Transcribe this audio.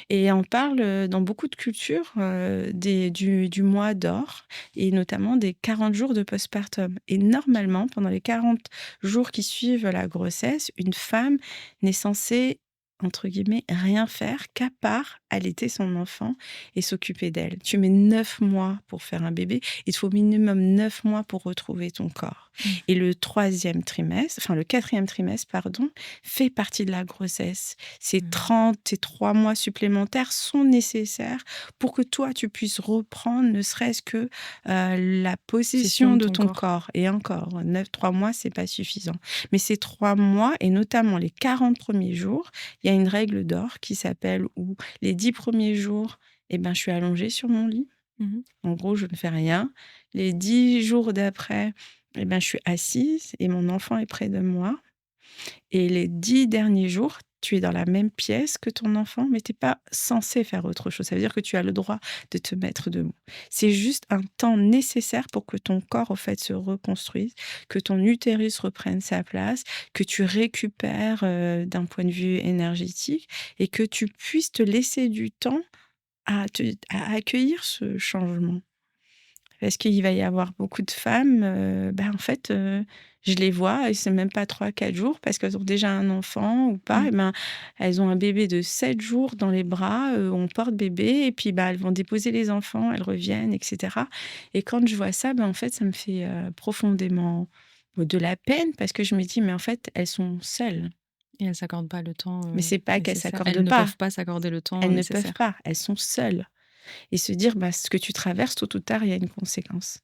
Et on parle dans beaucoup de cultures du mois d'or et notamment des 40 jours de postpartum. Et normalement, pendant les 40 jours qui suivent la grossesse, une femme n'est censée, entre guillemets, rien faire qu'à part allaiter son enfant et s'occuper d'elle. Tu mets 9 mois pour faire un bébé, il te faut minimum 9 mois pour retrouver ton corps. Mmh. Et le troisième trimestre, enfin le quatrième trimestre, pardon, fait partie de la grossesse. Mmh. Ces 3 mois supplémentaires sont nécessaires pour que toi, tu puisses reprendre ne serait-ce que la Possession possession de de ton ton corps. corps. Et encore, 3 mois, c'est pas suffisant. Mais ces 3 mois, et notamment les 40 premiers jours, il y a une règle d'or qui s'appelle où les 10 premiers jours, eh ben, je suis allongée sur mon lit. Mmh. En gros, je ne fais rien. Les 10 jours d'après, eh ben, je suis assise et mon enfant est près de moi. Et les 10 derniers jours, tu es dans la même pièce que ton enfant, mais tu es pas censé faire autre chose. Ça veut dire que tu as le droit de te mettre debout. C'est juste un temps nécessaire pour que ton corps, au fait, se reconstruise, que ton utérus reprenne sa place, que tu récupères, d'un point de vue énergétique et que tu puisses te laisser du temps à accueillir ce changement. Parce qu'il va y avoir beaucoup de femmes, en fait, je les vois et c'est même pas 3 4 jours parce qu'elles ont déjà un enfant ou pas, Mmh. elles ont un bébé de 7 jours dans les bras, on porte bébé et puis, elles vont déposer les enfants, elles reviennent et cetera. Et quand je vois ça, en fait, ça me fait, profondément de la peine parce que je me dis: «Mais en fait, elles sont seules». Et elles s'accordent pas le temps, Mais c'est pas qu'elles nécessaire. s'accordent Elles ne pas, peuvent pas s'accorder le temps elles ne peuvent nécessaire. pas, elles sont seules et se dire: «Ce que tu traverses tôt ou tard, il y a une conséquence».